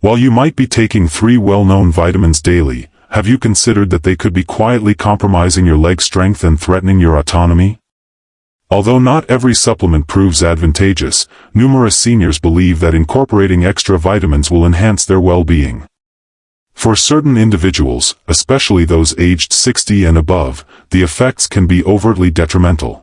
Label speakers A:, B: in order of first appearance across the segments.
A: While you might be taking 3 well-known vitamins daily, have you considered that they could be quietly compromising your leg strength and threatening your autonomy? Although not every supplement proves advantageous, numerous seniors believe that incorporating extra vitamins will enhance their well-being. For certain individuals, especially those aged 60 and above, the effects can be overtly detrimental.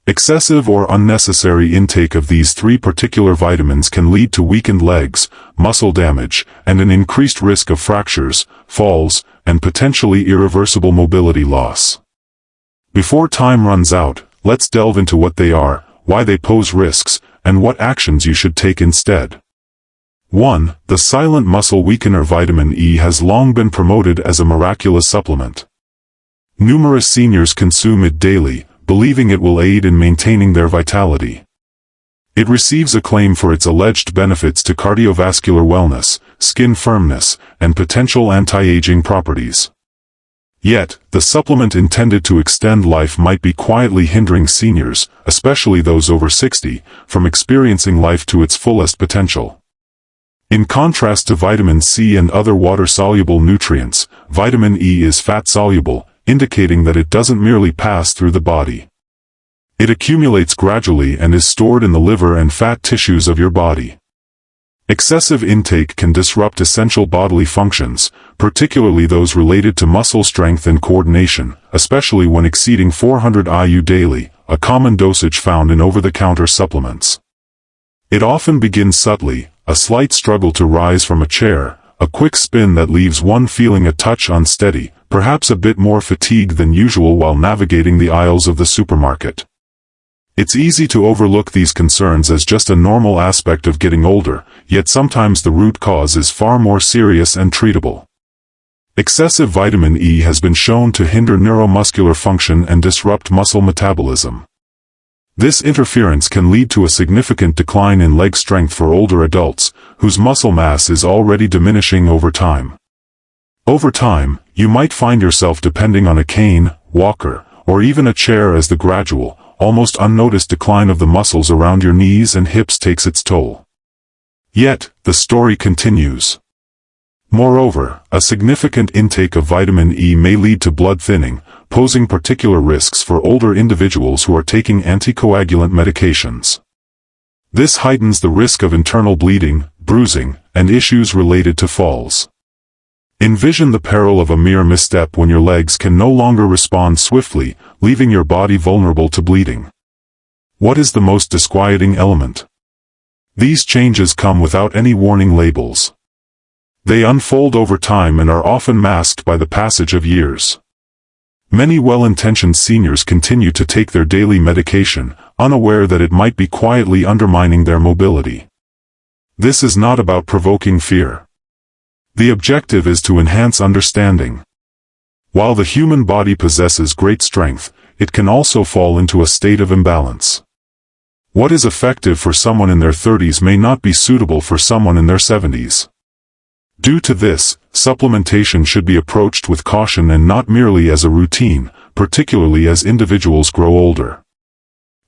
A: Excessive or unnecessary intake of these 3 particular vitamins can lead to weakened legs, muscle damage, and an increased risk of fractures, falls, and potentially irreversible mobility loss. Before time runs out, let's delve into what they are, why they pose risks, and what actions you should take instead. 1. The silent muscle weakener vitamin E has long been promoted as a miraculous supplement. Numerous seniors consume it daily, believing it will aid in maintaining their vitality. It receives acclaim for its alleged benefits to cardiovascular wellness, skin firmness, and potential anti-aging properties. Yet, the supplement intended to extend life might be quietly hindering seniors, especially those over 60, from experiencing life to its fullest potential. In contrast to vitamin C and other water-soluble nutrients, vitamin E is fat-soluble, indicating that it doesn't merely pass through the body. It accumulates gradually and is stored in the liver and fat tissues of your body. Excessive intake can disrupt essential bodily functions, particularly those related to muscle strength and coordination, especially when exceeding 400 IU daily, a common dosage found in over-the-counter supplements. It often begins subtly, a slight struggle to rise from a chair, a quick spin that leaves one feeling a touch unsteady, perhaps a bit more fatigued than usual while navigating the aisles of the supermarket. It's easy to overlook these concerns as just a normal aspect of getting older, yet sometimes the root cause is far more serious and treatable. Excessive vitamin E has been shown to hinder neuromuscular function and disrupt muscle metabolism. This interference can lead to a significant decline in leg strength for older adults, whose muscle mass is already diminishing over time. Over time, you might find yourself depending on a cane, walker, or even a chair as the gradual, almost unnoticed decline of the muscles around your knees and hips takes its toll. Yet, the story continues. Moreover, a significant intake of vitamin E may lead to blood thinning, posing particular risks for older individuals who are taking anticoagulant medications. This heightens the risk of internal bleeding, bruising, and issues related to falls. Envision the peril of a mere misstep when your legs can no longer respond swiftly, leaving your body vulnerable to bleeding. What is the most disquieting element? These changes come without any warning labels. They unfold over time and are often masked by the passage of years. Many well-intentioned seniors continue to take their daily medication, unaware that it might be quietly undermining their mobility. This is not about provoking fear. The objective is to enhance understanding. While the human body possesses great strength, it can also fall into a state of imbalance. What is effective for someone in their 30s may not be suitable for someone in their 70s. Due to this, supplementation should be approached with caution and not merely as a routine, particularly as individuals grow older.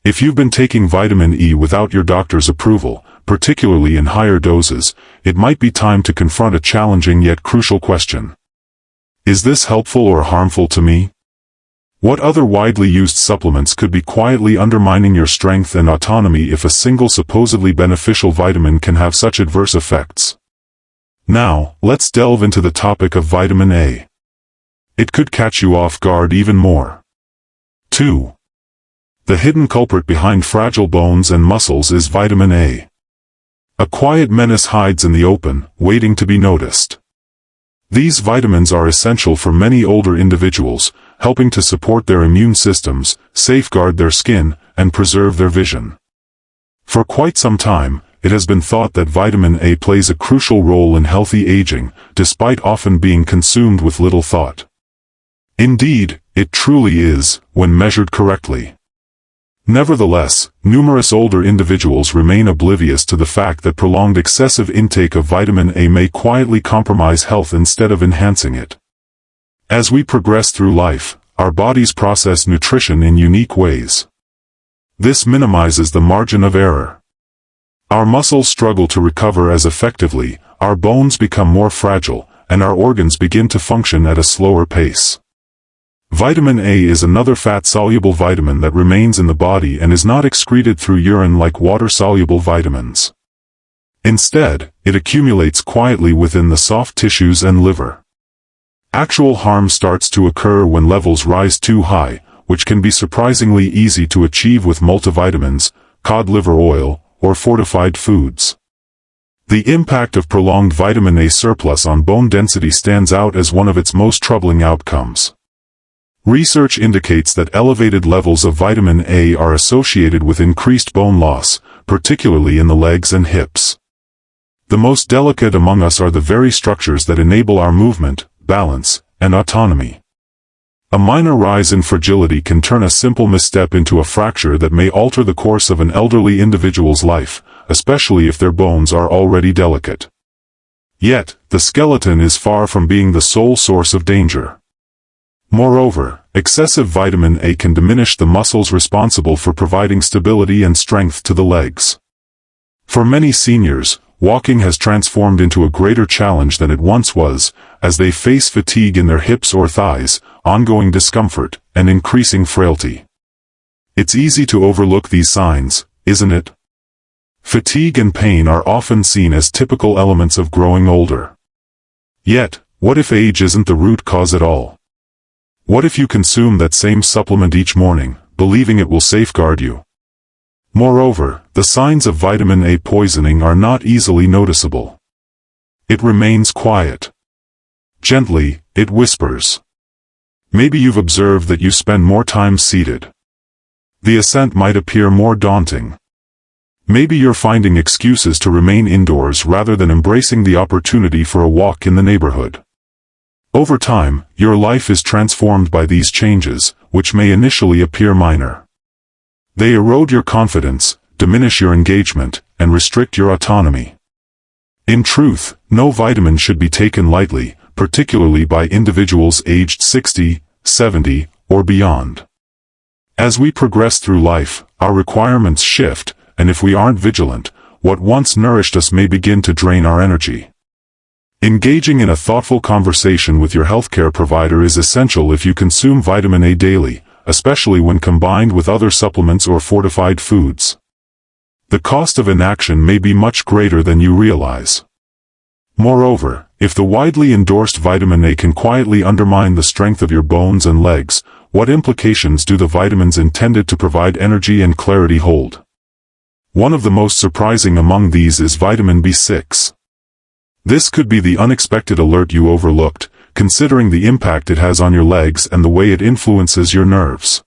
A: If you've been taking vitamin E without your doctor's approval, particularly in higher doses, it might be time to confront a challenging yet crucial question. Is this helpful or harmful to me? What other widely used supplements could be quietly undermining your strength and autonomy if a single supposedly beneficial vitamin can have such adverse effects? Now, let's delve into the topic of vitamin A. It could catch you off guard even more. 2. The hidden culprit behind fragile bones and muscles is vitamin A. A quiet menace hides in the open, waiting to be noticed. These vitamins are essential for many older individuals, helping to support their immune systems, safeguard their skin, and preserve their vision. For quite some time, it has been thought that vitamin A plays a crucial role in healthy aging, despite often being consumed with little thought. Indeed, it truly is, when measured correctly. Nevertheless, numerous older individuals remain oblivious to the fact that prolonged excessive intake of vitamin A may quietly compromise health instead of enhancing it. As we progress through life, our bodies process nutrition in unique ways. This minimizes the margin of error. Our muscles struggle to recover as effectively, our bones become more fragile, and our organs begin to function at a slower pace. Vitamin A is another fat-soluble vitamin that remains in the body and is not excreted through urine like water-soluble vitamins. Instead, it accumulates quietly within the soft tissues and liver. Actual harm starts to occur when levels rise too high, which can be surprisingly easy to achieve with multivitamins, cod liver oil, or fortified foods. The impact of prolonged vitamin A surplus on bone density stands out as one of its most troubling outcomes. Research indicates that elevated levels of vitamin A are associated with increased bone loss, particularly in the legs and hips. The most delicate among us are the very structures that enable our movement, balance, and autonomy. A minor rise in fragility can turn a simple misstep into a fracture that may alter the course of an elderly individual's life, especially if their bones are already delicate. Yet, the skeleton is far from being the sole source of danger. Moreover, excessive vitamin A can diminish the muscles responsible for providing stability and strength to the legs. For many seniors, walking has transformed into a greater challenge than it once was, as they face fatigue in their hips or thighs, ongoing discomfort, and increasing frailty. It's easy to overlook these signs, isn't it? Fatigue and pain are often seen as typical elements of growing older. Yet, what if age isn't the root cause at all? What if you consume that same supplement each morning, believing it will safeguard you? Moreover, the signs of vitamin A poisoning are not easily noticeable. It remains quiet. Gently, it whispers. Maybe you've observed that you spend more time seated. The ascent might appear more daunting. Maybe you're finding excuses to remain indoors rather than embracing the opportunity for a walk in the neighborhood. Over time, your life is transformed by these changes, which may initially appear minor. They erode your confidence, diminish your engagement, and restrict your autonomy. In truth, no vitamin should be taken lightly, particularly by individuals aged 60, 70, or beyond. As we progress through life, our requirements shift, and if we aren't vigilant, what once nourished us may begin to drain our energy. Engaging in a thoughtful conversation with your healthcare provider is essential if you consume vitamin A daily, especially when combined with other supplements or fortified foods. The cost of inaction may be much greater than you realize. Moreover, if the widely endorsed vitamin A can quietly undermine the strength of your bones and legs, what implications do the vitamins intended to provide energy and clarity hold? One of the most surprising among these is vitamin B6. This could be the unexpected alert you overlooked, considering the impact it has on your legs and the way it influences your nerves.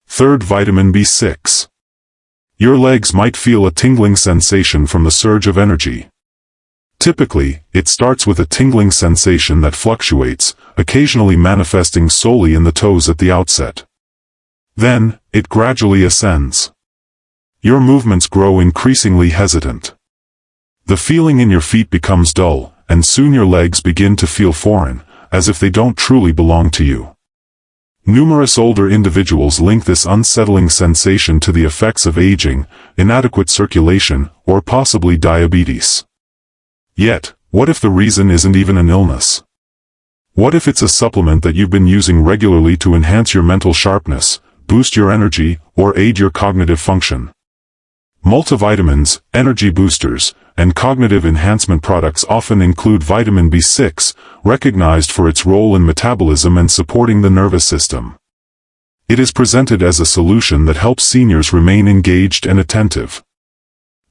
A: Third, vitamin B6. Your legs might feel a tingling sensation from the surge of energy. Typically, it starts with a tingling sensation that fluctuates, occasionally manifesting solely in the toes at the outset. Then, it gradually ascends. Your movements grow increasingly hesitant. The feeling in your feet becomes dull, and soon your legs begin to feel foreign, as if they don't truly belong to you. Numerous older individuals link this unsettling sensation to the effects of aging, inadequate circulation, or possibly diabetes. Yet, what if the reason isn't even an illness? What if it's a supplement that you've been using regularly to enhance your mental sharpness, boost your energy, or aid your cognitive function? Multivitamins, energy boosters, and cognitive enhancement products often include vitamin B6, recognized for its role in metabolism and supporting the nervous system. It is presented as a solution that helps seniors remain engaged and attentive.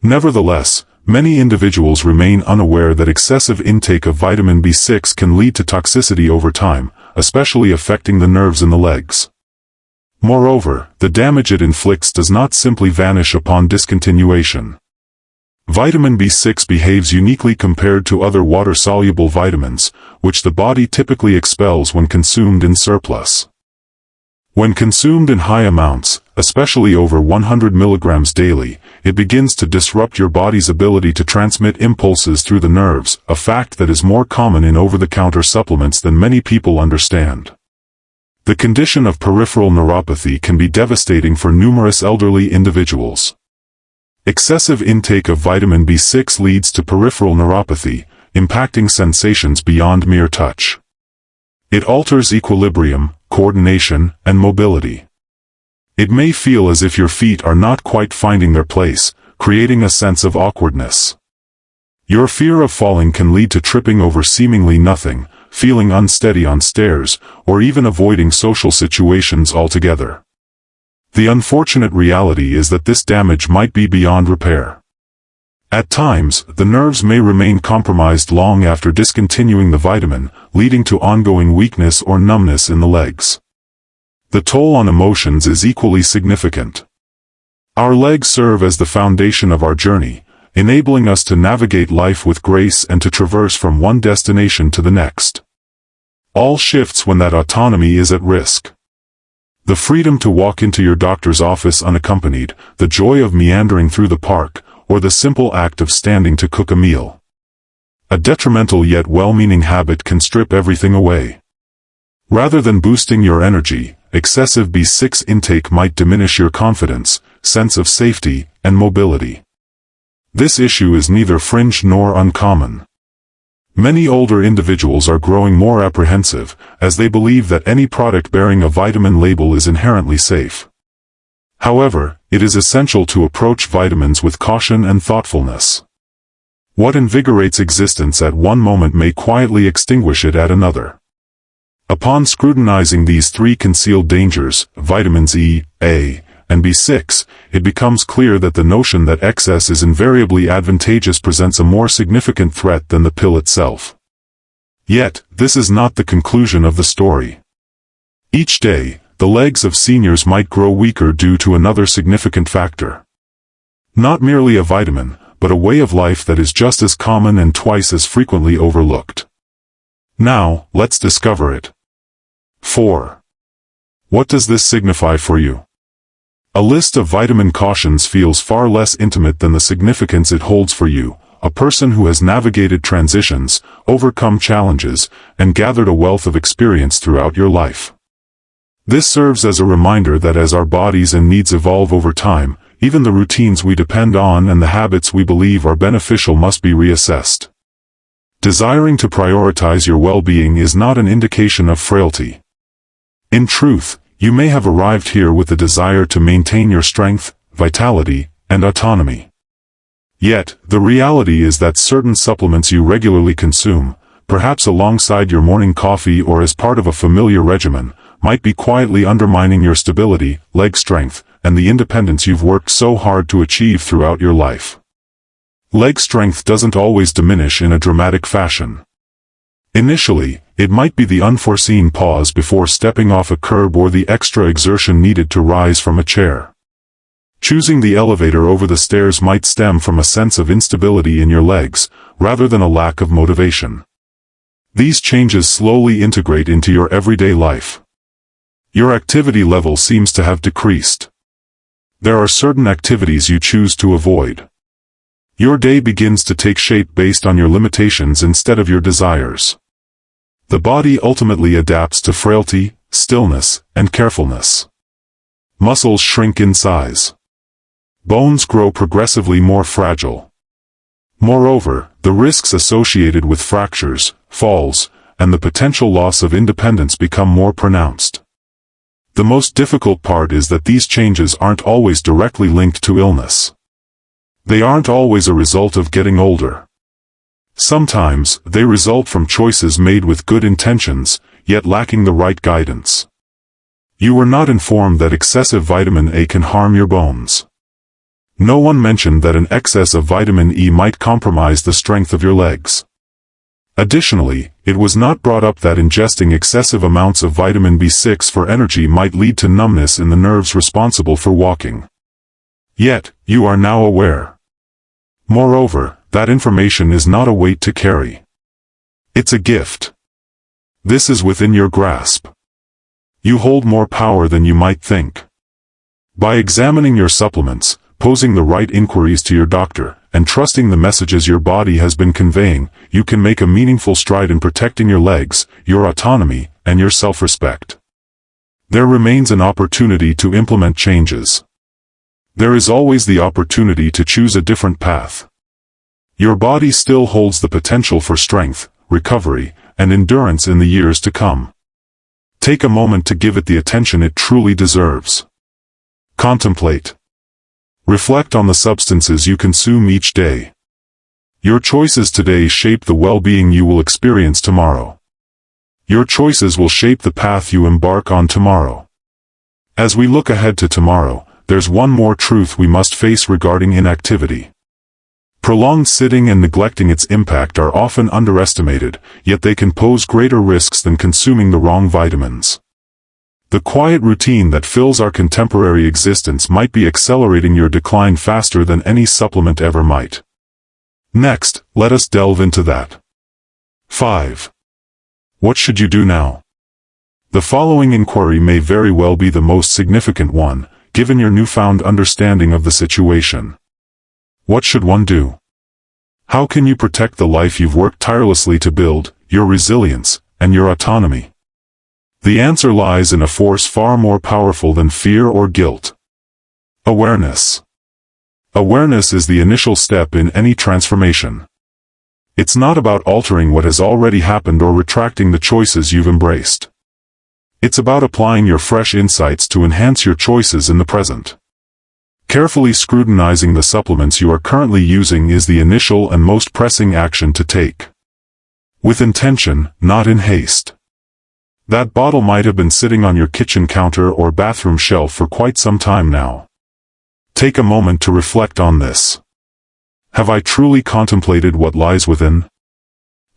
A: Nevertheless, many individuals remain unaware that excessive intake of vitamin B6 can lead to toxicity over time, especially affecting the nerves in the legs. Moreover, the damage it inflicts does not simply vanish upon discontinuation. Vitamin B6 behaves uniquely compared to other water-soluble vitamins, which the body typically expels when consumed in surplus. When consumed in high amounts, especially over 100 milligrams daily, it begins to disrupt your body's ability to transmit impulses through the nerves, a fact that is more common in over-the-counter supplements than many people understand. The condition of peripheral neuropathy can be devastating for numerous elderly individuals. Excessive intake of vitamin B6 leads to peripheral neuropathy, impacting sensations beyond mere touch. It alters equilibrium, coordination, and mobility. It may feel as if your feet are not quite finding their place, creating a sense of awkwardness. Your fear of falling can lead to tripping over seemingly nothing, feeling unsteady on stairs, or even avoiding social situations altogether. The unfortunate reality is that this damage might be beyond repair. At times, the nerves may remain compromised long after discontinuing the vitamin, leading to ongoing weakness or numbness in the legs. The toll on emotions is equally significant. Our legs serve as the foundation of our journey, enabling us to navigate life with grace and to traverse from one destination to the next. All shifts when that autonomy is at risk. The freedom to walk into your doctor's office unaccompanied, the joy of meandering through the park, or the simple act of standing to cook a meal. A detrimental yet well-meaning habit can strip everything away. Rather than boosting your energy, excessive B6 intake might diminish your confidence, sense of safety, and mobility. This issue is neither fringe nor uncommon. Many older individuals are growing more apprehensive, as they believe that any product bearing a vitamin label is inherently safe. However, it is essential to approach vitamins with caution and thoughtfulness. What invigorates existence at one moment may quietly extinguish it at another. Upon scrutinizing these three concealed dangers, vitamins E, A, and B6, it becomes clear that the notion that excess is invariably advantageous presents a more significant threat than the pill itself. Yet, this is not the conclusion of the story. Each day, the legs of seniors might grow weaker due to another significant factor. Not merely a vitamin, but a way of life that is just as common and twice as frequently overlooked. Now, let's discover it. 4. What does this signify for you? A list of vitamin cautions feels far less intimate than the significance it holds for you, a person who has navigated transitions, overcome challenges, and gathered a wealth of experience throughout your life. This serves as a reminder that as our bodies and needs evolve over time, even the routines we depend on and the habits we believe are beneficial must be reassessed. Desiring to prioritize your well-being is not an indication of frailty. In truth, you may have arrived here with the desire to maintain your strength, vitality, and autonomy. Yet, the reality is that certain supplements you regularly consume, perhaps alongside your morning coffee or as part of a familiar regimen, might be quietly undermining your stability, leg strength, and the independence you've worked so hard to achieve throughout your life. Leg strength doesn't always diminish in a dramatic fashion. Initially, it might be the unforeseen pause before stepping off a curb or the extra exertion needed to rise from a chair. Choosing the elevator over the stairs might stem from a sense of instability in your legs, rather than a lack of motivation. These changes slowly integrate into your everyday life. Your activity level seems to have decreased. There are certain activities you choose to avoid. Your day begins to take shape based on your limitations instead of your desires. The body ultimately adapts to frailty, stillness, and carefulness. Muscles shrink in size. Bones grow progressively more fragile. Moreover, the risks associated with fractures, falls, and the potential loss of independence become more pronounced. The most difficult part is that these changes aren't always directly linked to illness. They aren't always a result of getting older. Sometimes, they result from choices made with good intentions, yet lacking the right guidance. You were not informed that excessive vitamin A can harm your bones. No one mentioned that an excess of vitamin E might compromise the strength of your legs. Additionally, it was not brought up that ingesting excessive amounts of vitamin B6 for energy might lead to numbness in the nerves responsible for walking. Yet, you are now aware. Moreover, that information is not a weight to carry. It's a gift. This is within your grasp. You hold more power than you might think. By examining your supplements, posing the right inquiries to your doctor, and trusting the messages your body has been conveying, you can make a meaningful stride in protecting your legs, your autonomy, and your self-respect. There remains an opportunity to implement changes. There is always the opportunity to choose a different path. Your body still holds the potential for strength, recovery, and endurance in the years to come. Take a moment to give it the attention it truly deserves. Contemplate. Reflect on the substances you consume each day. Your choices today shape the well-being you will experience tomorrow. Your choices will shape the path you embark on tomorrow. As we look ahead to tomorrow, there's one more truth we must face regarding inactivity. Prolonged sitting and neglecting its impact are often underestimated, yet they can pose greater risks than consuming the wrong vitamins. The quiet routine that fills our contemporary existence might be accelerating your decline faster than any supplement ever might. Next, let us delve into that. 5. What should you do now? The following inquiry may very well be the most significant one, given your newfound understanding of the situation. What should one do? How can you protect the life you've worked tirelessly to build, your resilience, and your autonomy? The answer lies in a force far more powerful than fear or guilt. Awareness. Awareness is the initial step in any transformation. It's not about altering what has already happened or retracting the choices you've embraced. It's about applying your fresh insights to enhance your choices in the present. Carefully scrutinizing the supplements you are currently using is the initial and most pressing action to take. With intention, not in haste. That bottle might have been sitting on your kitchen counter or bathroom shelf for quite some time now. Take a moment to reflect on this. Have I truly contemplated what lies within?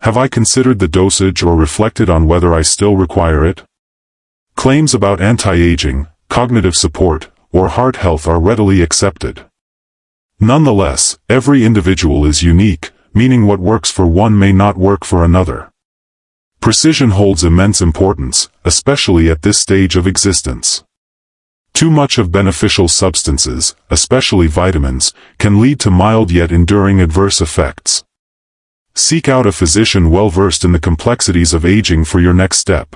A: Have I considered the dosage or reflected on whether I still require it? Claims about anti-aging, cognitive support, or heart health are readily accepted. Nonetheless, every individual is unique, meaning what works for one may not work for another. Precision holds immense importance, especially at this stage of existence. Too much of beneficial substances, especially vitamins, can lead to mild yet enduring adverse effects. Seek out a physician well-versed in the complexities of aging for your next step.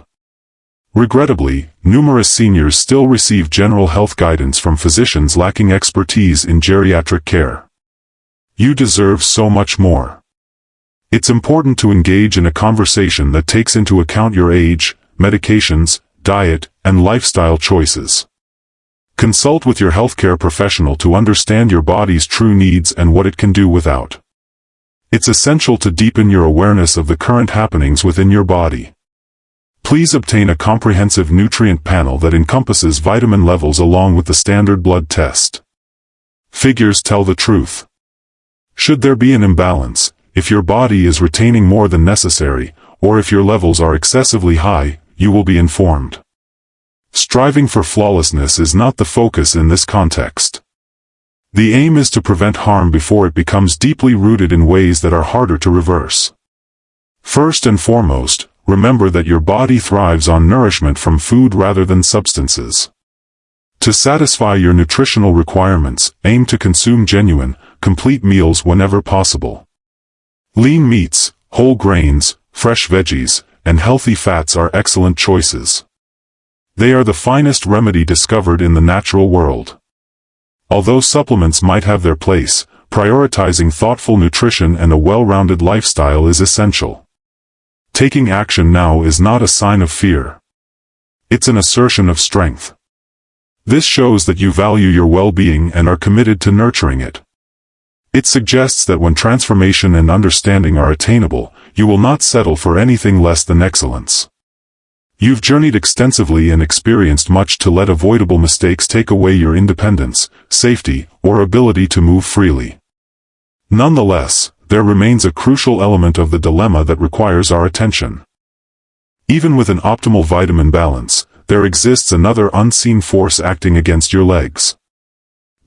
A: Regrettably, numerous seniors still receive general health guidance from physicians lacking expertise in geriatric care. You deserve so much more. It's important to engage in a conversation that takes into account your age, medications, diet, and lifestyle choices. Consult with your healthcare professional to understand your body's true needs and what it can do without. It's essential to deepen your awareness of the current happenings within your body. Please obtain a comprehensive nutrient panel that encompasses vitamin levels along with the standard blood test. Figures tell the truth. Should there be an imbalance, if your body is retaining more than necessary, or if your levels are excessively high, you will be informed. Striving for flawlessness is not the focus in this context. The aim is to prevent harm before it becomes deeply rooted in ways that are harder to reverse. First and foremost, remember that your body thrives on nourishment from food rather than substances. To satisfy your nutritional requirements, aim to consume genuine, complete meals whenever possible. Lean meats, whole grains, fresh veggies, and healthy fats are excellent choices. They are the finest remedy discovered in the natural world. Although supplements might have their place, prioritizing thoughtful nutrition and a well-rounded lifestyle is essential. Taking action now is not a sign of fear. It's an assertion of strength. This shows that you value your well-being and are committed to nurturing it. It suggests that when transformation and understanding are attainable, you will not settle for anything less than excellence. You've journeyed extensively and experienced much to let avoidable mistakes take away your independence, safety, or ability to move freely. Nonetheless, there remains a crucial element of the dilemma that requires our attention. Even with an optimal vitamin balance, there exists another unseen force acting against your legs.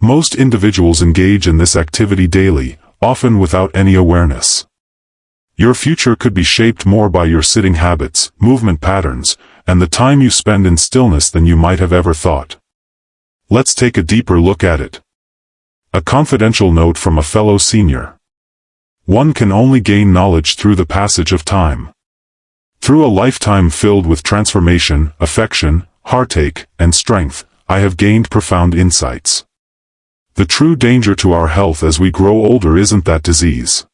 A: Most individuals engage in this activity daily, often without any awareness. Your future could be shaped more by your sitting habits, movement patterns, and the time you spend in stillness than you might have ever thought. Let's take a deeper look at it. A confidential note from a fellow senior. One can only gain knowledge through the passage of time. Through a lifetime filled with transformation, affection, heartache, and strength, I have gained profound insights. The true danger to our health as we grow older isn't that disease.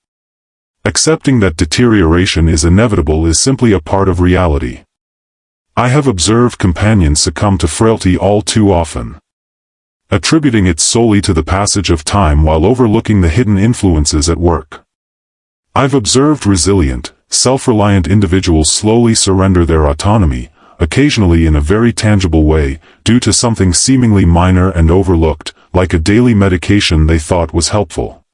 A: Accepting that deterioration is inevitable is simply a part of reality. I have observed companions succumb to frailty all too often, attributing it solely to the passage of time while overlooking the hidden influences at work. I've observed resilient, self-reliant individuals slowly surrender their autonomy, occasionally in a very tangible way, due to something seemingly minor and overlooked, like a daily medication they thought was helpful.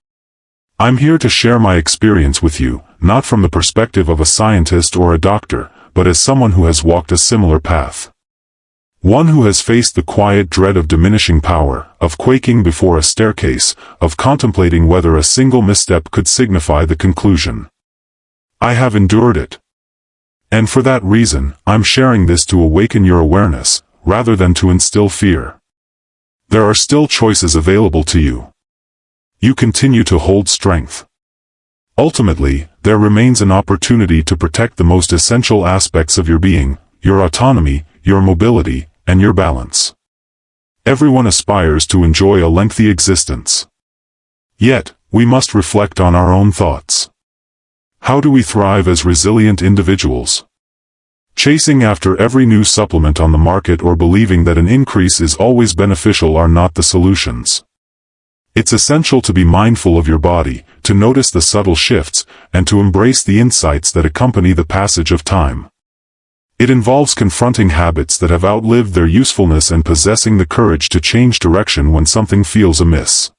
A: I'm here to share my experience with you, not from the perspective of a scientist or a doctor, but as someone who has walked a similar path. One who has faced the quiet dread of diminishing power, of quaking before a staircase, of contemplating whether a single misstep could signify the conclusion. I have endured it. And for that reason, I'm sharing this to awaken your awareness, rather than to instill fear. There are still choices available to you. You continue to hold strength. Ultimately, there remains an opportunity to protect the most essential aspects of your being, your autonomy, your mobility, and your balance. Everyone aspires to enjoy a lengthy existence. Yet, we must reflect on our own thoughts. How do we thrive as resilient individuals? Chasing after every new supplement on the market or believing that an increase is always beneficial are not the solutions. It's essential to be mindful of your body, to notice the subtle shifts, and to embrace the insights that accompany the passage of time. It involves confronting habits that have outlived their usefulness and possessing the courage to change direction when something feels amiss.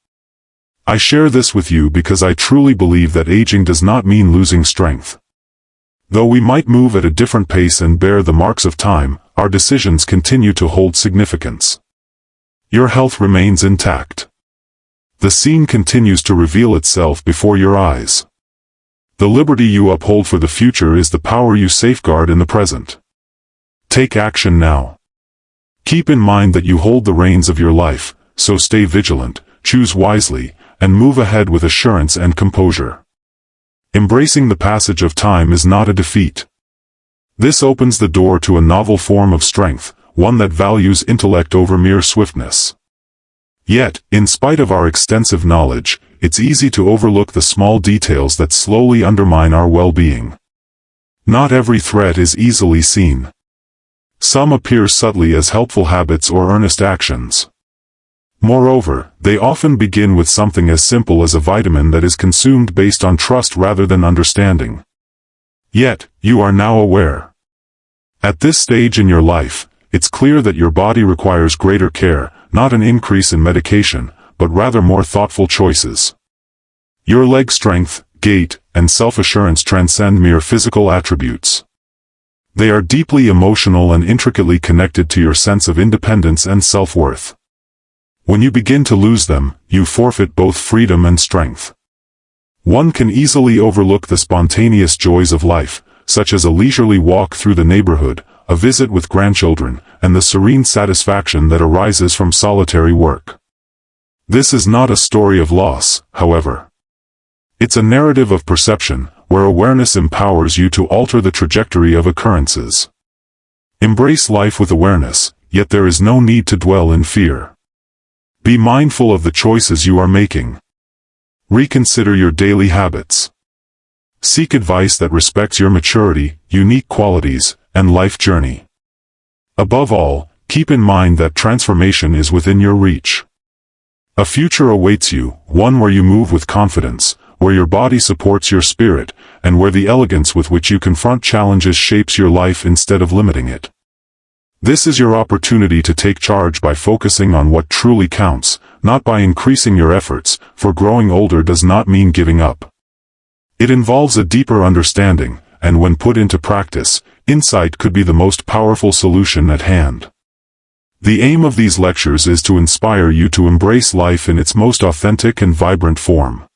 A: I share this with you because I truly believe that aging does not mean losing strength. Though we might move at a different pace and bear the marks of time, our decisions continue to hold significance. Your health remains intact. The scene continues to reveal itself before your eyes. The liberty you uphold for the future is the power you safeguard in the present. Take action now. Keep in mind that you hold the reins of your life, so stay vigilant, choose wisely, and move ahead with assurance and composure. Embracing the passage of time is not a defeat. This opens the door to a novel form of strength, one that values intellect over mere swiftness. Yet, in spite of our extensive knowledge, it's easy to overlook the small details that slowly undermine our well-being. Not every threat is easily seen. Some appear subtly as helpful habits or earnest actions. Moreover, they often begin with something as simple as a vitamin that is consumed based on trust rather than understanding. Yet, you are now aware. At this stage in your life, it's clear that your body requires greater care, not an increase in medication, but rather more thoughtful choices. Your leg strength, gait, and self-assurance transcend mere physical attributes. They are deeply emotional and intricately connected to your sense of independence and self-worth. When you begin to lose them, you forfeit both freedom and strength. One can easily overlook the spontaneous joys of life, such as a leisurely walk through the neighborhood, a visit with grandchildren, and the serene satisfaction that arises from solitary work. This is not a story of loss, however. It's a narrative of perception, where awareness empowers you to alter the trajectory of occurrences. Embrace life with awareness, yet there is no need to dwell in fear. Be mindful of the choices you are making. Reconsider your daily habits. Seek advice that respects your maturity, unique qualities, and life journey. Above all, keep in mind that transformation is within your reach. A future awaits you, one where you move with confidence, where your body supports your spirit, and where the elegance with which you confront challenges shapes your life instead of limiting it. This is your opportunity to take charge by focusing on what truly counts, not by increasing your efforts, for growing older does not mean giving up. It involves a deeper understanding, and when put into practice, insight could be the most powerful solution at hand. The aim of these lectures is to inspire you to embrace life in its most authentic and vibrant form.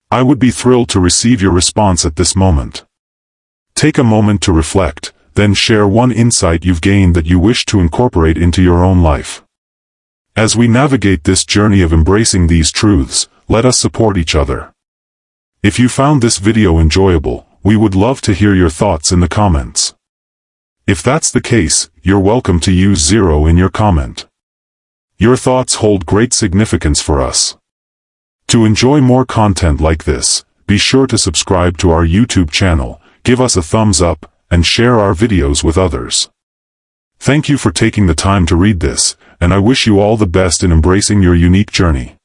A: I would be thrilled to receive your response at this moment. Take a moment to reflect, then share one insight you've gained that you wish to incorporate into your own life. As we navigate this journey of embracing these truths, let us support each other. If you found this video enjoyable, we would love to hear your thoughts in the comments. If that's the case, you're welcome to use 0 in your comment. Your thoughts hold great significance for us. To enjoy more content like this, be sure to subscribe to our YouTube channel, give us a thumbs up, and share our videos with others. Thank you for taking the time to read this, and I wish you all the best in embracing your unique journey.